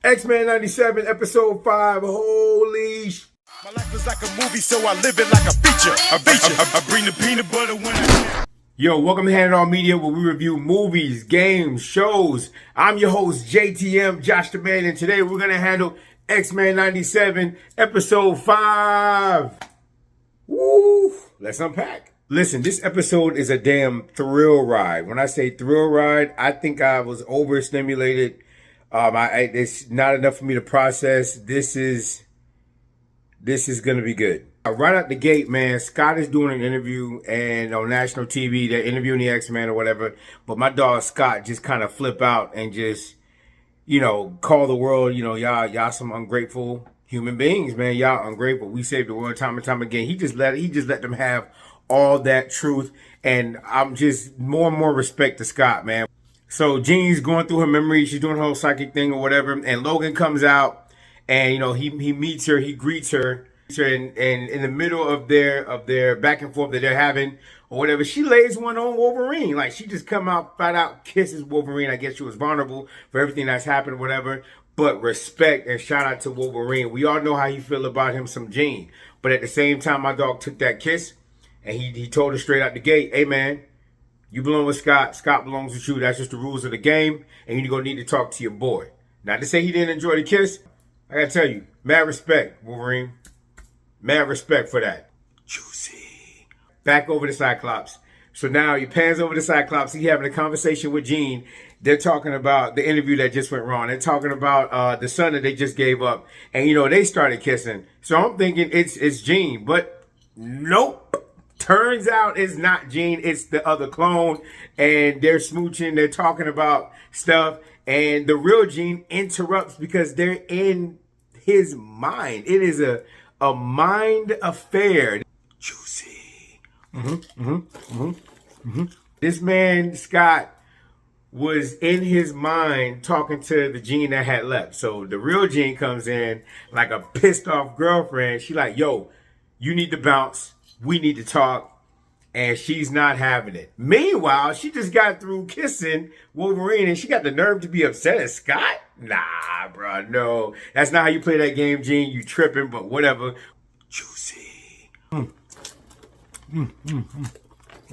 X-Men 97, episode 5. Holy My life is like a movie, so I live it like a feature. I bring the peanut butter when I... Yo, welcome to Hand It All Media, where we review movies, games, shows. I'm your host, JTM, Josh the Man, and today we're going to handle X-Men 97, episode 5. Woo! Let's unpack. Listen, this episode is a damn thrill ride. When I say thrill ride, I think I was overstimulated. It's not enough for me to process. This is going to be good. Right out the gate, man, Scott is doing an interview and on national TV. They're interviewing the X-Men or whatever. But my dog Scott just kind of flip out and just, call the world, y'all some ungrateful human beings, man. Y'all ungrateful. We saved the world time and time again. He just let them have all that truth. And I'm just more and more respect to Scott, man. So Jean's going through her memories. She's doing her whole psychic thing or whatever. And Logan comes out and, he meets her. He greets her. And in the middle of their back and forth that they're having or whatever, she lays one on Wolverine. Like, she just come out, flat out kisses Wolverine. I guess she was vulnerable for everything that's happened or whatever. But respect and shout out to Wolverine. We all know how you feel about him, some Jean. But at the same time, my dog took that kiss and he told her straight out the gate, hey, man, you belong with Scott. Scott belongs with you. That's just the rules of the game. And you're going to need to talk to your boy. Not to say he didn't enjoy the kiss. I got to tell you, mad respect, Wolverine. Mad respect for that. Juicy. Back over to Cyclops. So now he pans over to Cyclops. He's having a conversation with Jean. They're talking about the interview that just went wrong. They're talking about the son that they just gave up. And, they started kissing. So I'm thinking it's Jean. But nope. Turns out it's not Jean. It's the other clone. And they're smooching. They're talking about stuff. And the real Jean interrupts because they're in his mind. It is a mind affair. Juicy. This man, Scott, was in his mind talking to the Jean that had left. So the real Jean comes in like a pissed off girlfriend. She like, yo, you need to bounce. We need to talk. And she's not having it. Meanwhile, she just got through kissing Wolverine and she got the nerve to be upset at Scott? Nah, bro, no. That's not how you play that game, Gene. You tripping, but whatever. Juicy.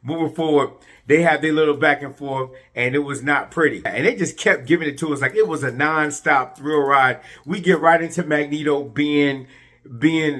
Moving forward, they had their little back and forth and it was not pretty. And they just kept giving it to us like it was a non-stop thrill ride. We get right into Magneto being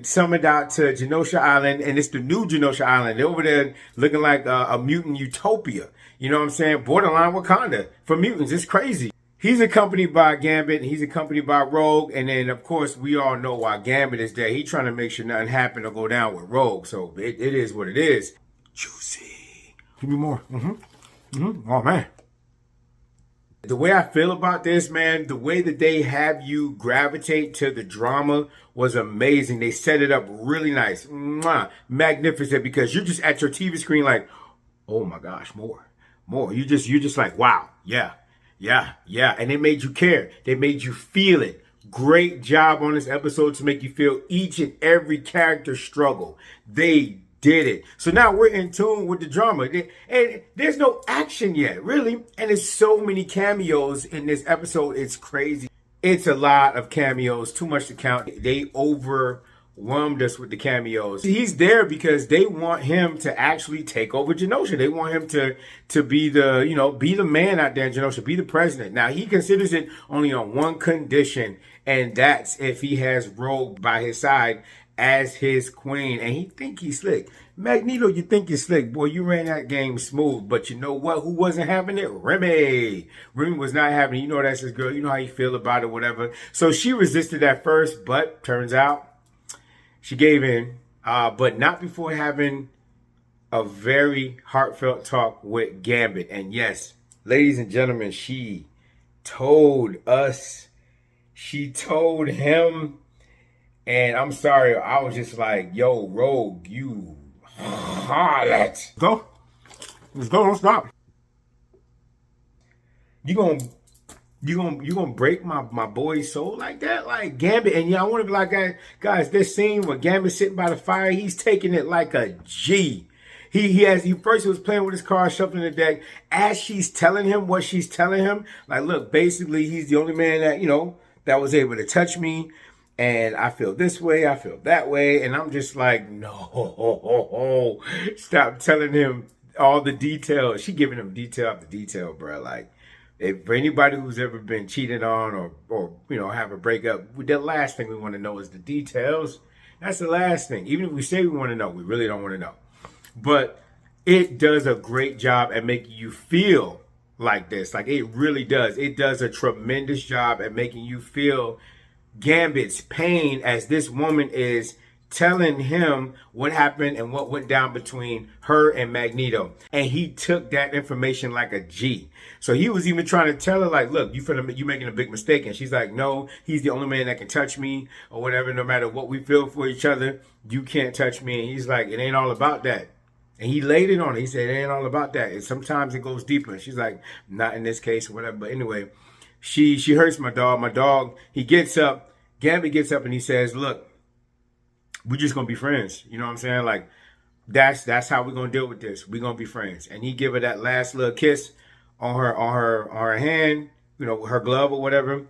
summoned out to Genosha Island, and it's the new Genosha Island. They're over there looking like a mutant utopia. You know what I'm saying? Borderline Wakanda for mutants. It's crazy. He's accompanied by Gambit, and he's accompanied by Rogue, and then, of course, we all know why Gambit is there. He's trying to make sure nothing happen or go down with Rogue, so it is what it is. Juicy. Give me more. Oh, man. The way I feel about this, man, the way that they have you gravitate to the drama was amazing. They set it up really nice. Magnificent, because you're just at your TV screen like, oh my gosh, more. You're just like, wow, yeah. And they made you care. They made you feel it. Great job on this episode to make you feel each and every character struggle. They did it. So now we're in tune with the drama. And there's no action yet, really. And there's so many cameos in this episode. It's crazy. It's a lot of cameos. Too much to count. They overwhelmed us with the cameos. He's there because they want him to actually take over Genosha. They want him to be the, be the man out there in Genosha, be the president. Now, he considers it only on one condition, and that's if he has Rogue by his side as his queen, and he think he's slick. Magneto, you think you're slick, boy. You ran that game smooth, but you know what? Who wasn't having it? Remy was not having it. You know that's his girl. You know how you feel about it, whatever. So she resisted at first, but turns out she gave in, but not before having a very heartfelt talk with Gambit. And yes, ladies and gentlemen, she told him. And I'm sorry, I was just like, yo, Rogue, you harlot. Go. Let's go, don't stop. You gonna break my boy's soul like that? Like Gambit, and I wanna be like, guys, this scene where Gambit's sitting by the fire, he's taking it like a G. He first was playing with his card, shuffling the deck. As she's telling him what she's telling him, like, look, basically he's the only man that, that was able to touch me. And I feel this way, I feel that way. And I'm just like, no, stop telling him all the details. She giving him detail after detail, bro. Like, if for anybody who's ever been cheated on or have a breakup, the last thing we want to know is the details. That's the last thing. Even if we say we want to know, we really don't want to know. But it does a great job at making you feel like this. Like, it really does. It does a tremendous job at making you feel Gambit's pain as this woman is telling him what happened and what went down between her and Magneto. And he took that information like a G. So he was even trying to tell her, like, look, you making a big mistake. And she's like, no, he's the only man that can touch me or whatever. No matter what we feel for each other, you can't touch me. And he's like, it ain't all about that. And he laid it on her. He said, it ain't all about that. And sometimes it goes deeper. And she's like, not in this case or whatever. But anyway, she hurts my dog. My dog, he gets up. Gambit gets up and he says, look, we're just going to be friends. You know what I'm saying? Like, that's how we're going to deal with this. We're going to be friends. And he give her that last little kiss on her hand, her glove or whatever.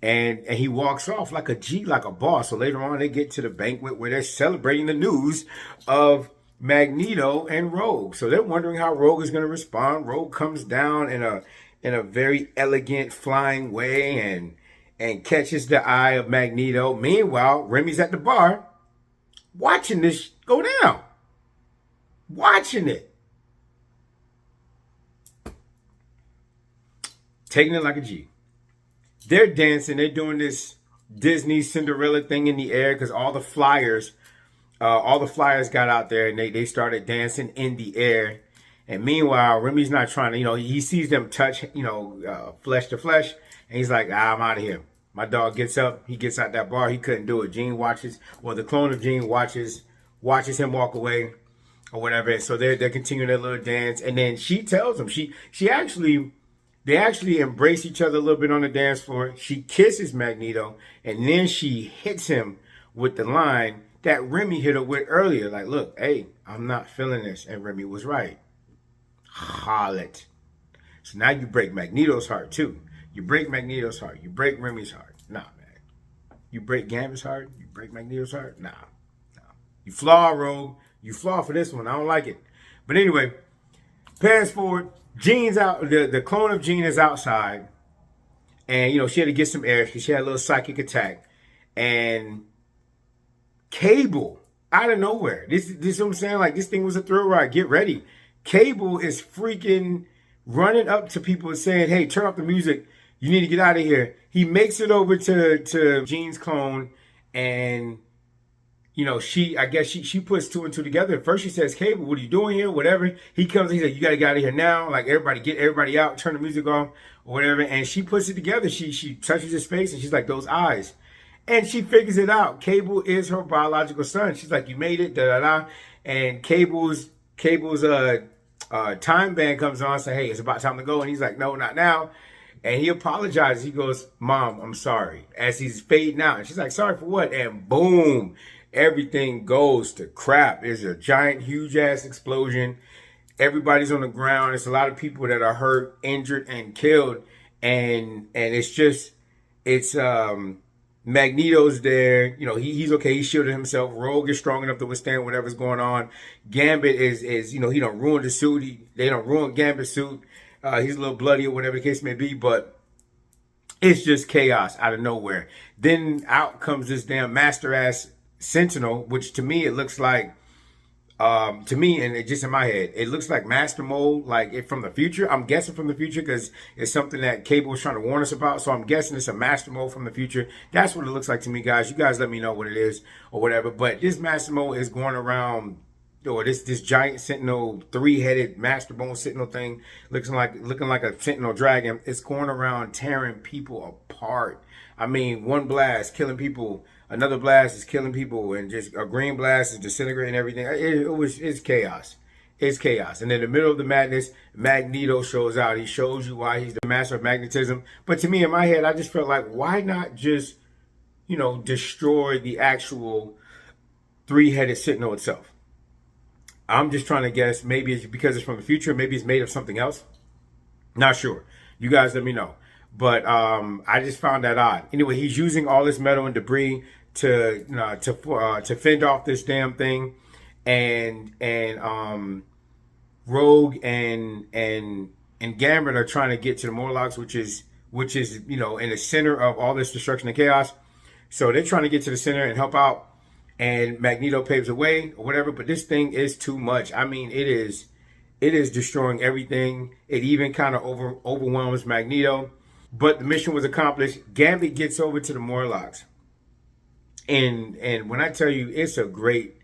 And he walks off like a G, like a boss. So later on, they get to the banquet where they're celebrating the news of Magneto and Rogue. So they're wondering how Rogue is going to respond. Rogue comes down in a very elegant flying way and catches the eye of Magneto. Meanwhile, Remy's at the bar watching this go down. Watching it. Taking it like a G. They're dancing. They're doing this Disney Cinderella thing in the air because all the flyers got out there and they started dancing in the air. And meanwhile, Remy's not trying to, he sees them touch, flesh to flesh. And he's like, I'm out of here. My dog gets up. He gets out that bar. He couldn't do it. Jean watches, the clone of Jean watches him walk away or whatever. And so they're continuing their little dance. And then she tells him, they actually embrace each other a little bit on the dance floor. She kisses Magneto. And then she hits him with the line that Remy hit her with earlier. Like, look, hey, I'm not feeling this. And Remy was right. Harlot. So now you break Magneto's heart too. You break Magneto's heart. You break Remy's heart. Nah, man. You break Gambit's heart. You break Magneto's heart. Nah. You flaw, Rogue. You flaw for this one. I don't like it. But anyway, fast forward. Jean's out. The clone of Jean is outside. And, she had to get some air because she had a little psychic attack. And Cable, out of nowhere. This is what I'm saying. Like, this thing was a thrill ride. Get ready. Cable is freaking running up to people and saying, hey, turn off the music. You need to get out of here. He makes it over to Jean's clone. And, she puts two and two together. At first she says, Cable, what are you doing here? Whatever. He comes and he said, you got to get out of here now. Like, get everybody out, turn the music off or whatever. And she puts it together. She touches his face and she's like, those eyes. And she figures it out. Cable is her biological son. She's like, you made it, da-da-da. And Cable's time band comes on and says, hey, it's about time to go. And he's like, no, not now. And he apologizes. He goes, Mom, I'm sorry. As he's fading out. And she's like, sorry for what? And boom, everything goes to crap. There's a giant, huge ass explosion. Everybody's on the ground. It's a lot of people that are hurt, injured, and killed. And it's Magneto's there. He's okay. He shielded himself. Rogue is strong enough to withstand whatever's going on. Gambit is he don't ruin the suit. They don't ruin Gambit's suit. He's a little bloody or whatever the case may be, but it's just chaos out of nowhere. Then out comes this damn master ass Sentinel, which to me, it looks like, and it just in my head, it looks like Master Mold, like it from the future. I'm guessing from the future because it's something that Cable was trying to warn us about. So I'm guessing it's a Master Mold from the future. That's what it looks like to me, guys. You guys let me know what it is or whatever. But this Master Mold is going around, or this giant Sentinel, 3-headed Master Bone Sentinel thing, looking like a Sentinel dragon. It's going around tearing people apart. I mean, one blast killing people, another blast is killing people, and just a green blast is disintegrating everything. It's chaos. It's chaos. And in the middle of the madness, Magneto shows out. He shows you why he's the master of magnetism. But to me, in my head, I just felt like, why not just, destroy the actual 3-headed Sentinel itself? I'm just trying to guess. Maybe it's because it's from the future. Maybe it's made of something else. Not sure. You guys let me know. But I just found that odd. Anyway, he's using all this metal and debris to fend off this damn thing, and Rogue and Gambit are trying to get to the Morlocks, which is in the center of all this destruction and chaos. So they're trying to get to the center and help out, and Magneto paves the way or whatever. But this thing is too much. I mean, it is destroying everything. It even kind of overwhelms Magneto. But the mission was accomplished. Gambit gets over to the Morlocks. And when I tell you, it's a great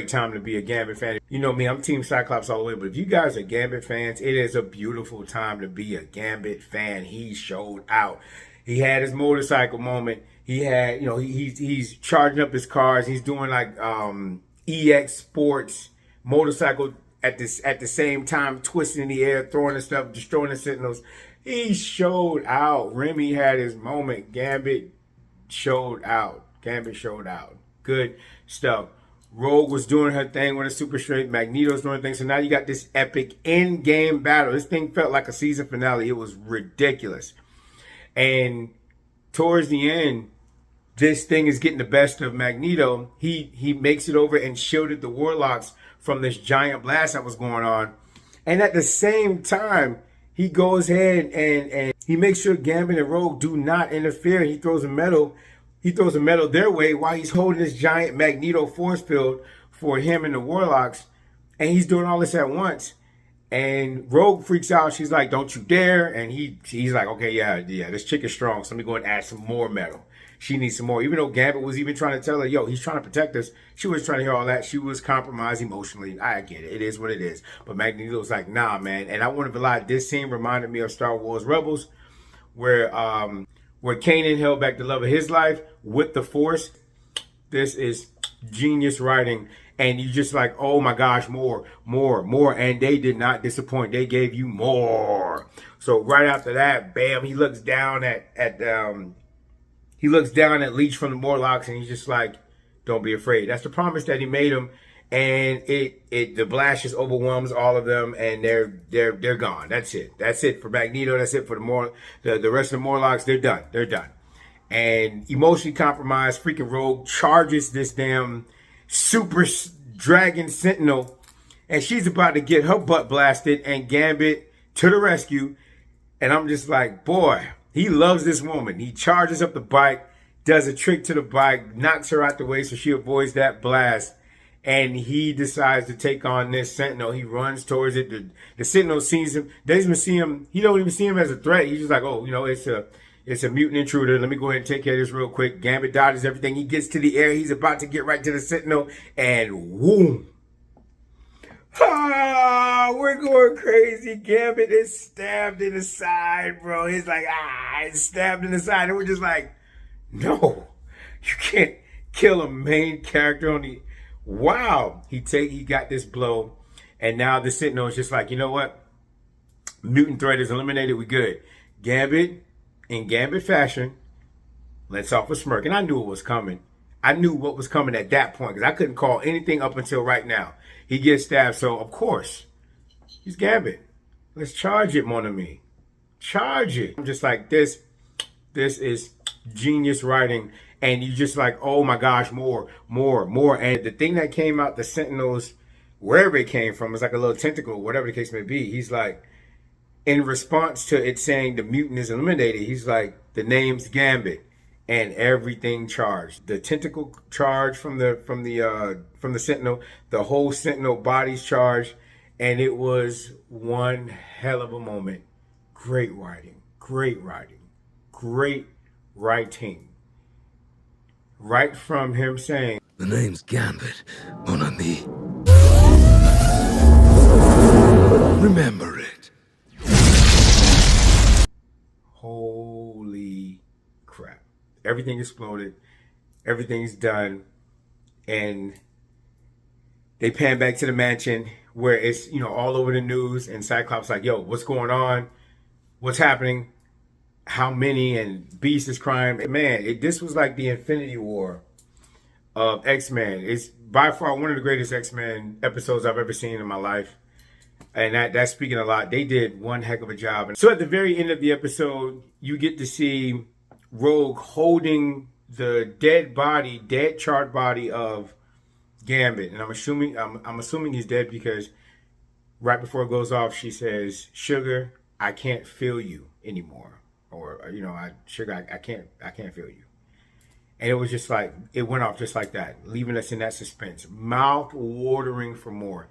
time to be a Gambit fan. You know me, I'm Team Cyclops all the way. But if you guys are Gambit fans, it is a beautiful time to be a Gambit fan. He showed out. He had his motorcycle moment. He had, he's charging up his cars. He's doing like EX sports motorcycle at the same time, twisting in the air, throwing the stuff, destroying the Sentinels. He showed out. Remy had his moment. Gambit showed out. Good stuff. Rogue was doing her thing with a super strength. Magneto's doing things. So now you got this epic in-game battle. This thing felt like a season finale. It was ridiculous. And towards the end, this thing is getting the best of Magneto. He makes it over and shielded the Warlocks from this giant blast that was going on. And at the same time, he goes ahead and he makes sure Gambit and Rogue do not interfere. He throws a metal their way while he's holding this giant Magneto force field for him and the Warlocks. And he's doing all this at once. And Rogue freaks out. She's like, "Don't you dare!" And he's like, "Okay, yeah, this chick is strong. So let me go and add some more metal. She needs some more." Even though Gambit was even trying to tell her, "Yo, he's trying to protect us." She was trying to hear all that. She was compromised emotionally. I get it. It is what it is. But Magneto was like, "Nah, man." And I wouldn't lie. This scene reminded me of Star Wars Rebels, where Kanan held back the love of his life with the Force. This is genius writing. And you just like, oh my gosh, more. And they did not disappoint. They gave you more. So right after that, bam, he looks down at Leech from the Morlocks, and he's just like, don't be afraid. That's the promise that he made him. And the blast just overwhelms all of them, and they're gone. That's it. That's it for Magneto. That's it for the rest of the Morlocks. They're done. And emotionally compromised, freaking Rogue charges this damn super dragon sentinel, and she's about to get her butt blasted, and Gambit to the rescue. And I'm just like, boy, he loves this woman. He charges up the bike, does a trick to the bike, knocks her out the way so she avoids that blast, and he decides to take on this sentinel. He runs towards it. The sentinel sees him, doesn't even see him. He don't even see him as a threat. He's just like, oh, it's a mutant intruder. Let me go ahead and take care of this real quick. Gambit dodges everything. He gets to the air. He's about to get right to the Sentinel. And whoom. Ah, we're going crazy. Gambit is stabbed in the side, bro. He's like, it's stabbed in the side. And we're just like, no. You can't kill a main character on the... Wow. He got this blow. And now the Sentinel is just like, you know what? Mutant threat is eliminated. We good. Gambit... in Gambit fashion, lets off a smirk. And I knew it was coming. I knew what was coming at that point because I couldn't call anything up until right now. He gets stabbed, so of course, he's Gambit. Let's charge it, mon ami. Charge it. I'm just like, this is genius writing. And you just like, oh my gosh, more. And the thing that came out, the Sentinels, wherever it came from, it's like a little tentacle, whatever the case may be. He's like, in response to it saying the mutant is eliminated, he's like, the name's Gambit, and everything charged. The tentacle charged from the Sentinel, the whole Sentinel body's charged, and it was one hell of a moment. Great writing. Right from him saying, the name's Gambit, mon ami. Remember it. Holy crap. Everything exploded. Everything's done. And they pan back to the mansion where it's, all over the news. And Cyclops like, yo, what's going on? What's happening? How many? And Beast is crying. Man, this was like the Infinity War of X-Men. It's by far one of the greatest X-Men episodes I've ever seen in my life. And that's speaking a lot. They did one heck of a job. And so at the very end of the episode, you get to see Rogue holding the dead charred body of Gambit. And I'm assuming he's dead because right before it goes off, she says, "Sugar, I can't feel you anymore." Or, Sugar, I can't feel you. And it was just like, it went off just like that, leaving us in that suspense. Mouth watering for more.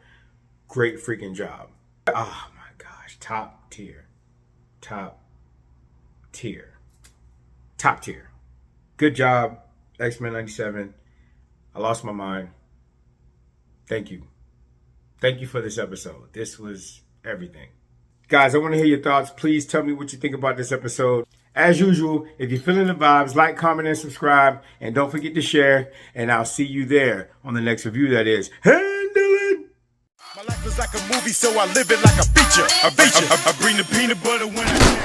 Great freaking job. Oh my gosh. Top tier. Top tier. Top tier. Good job, X-Men 97. I lost my mind. Thank you. Thank you for this episode. This was everything. Guys, I want to hear your thoughts. Please tell me what you think about this episode. As usual, if you're feeling the vibes, like, comment, and subscribe. And don't forget to share. And I'll see you there on the next review, that is. Handle it! My life is like a movie, so I live it like a feature. I bring the peanut butter when I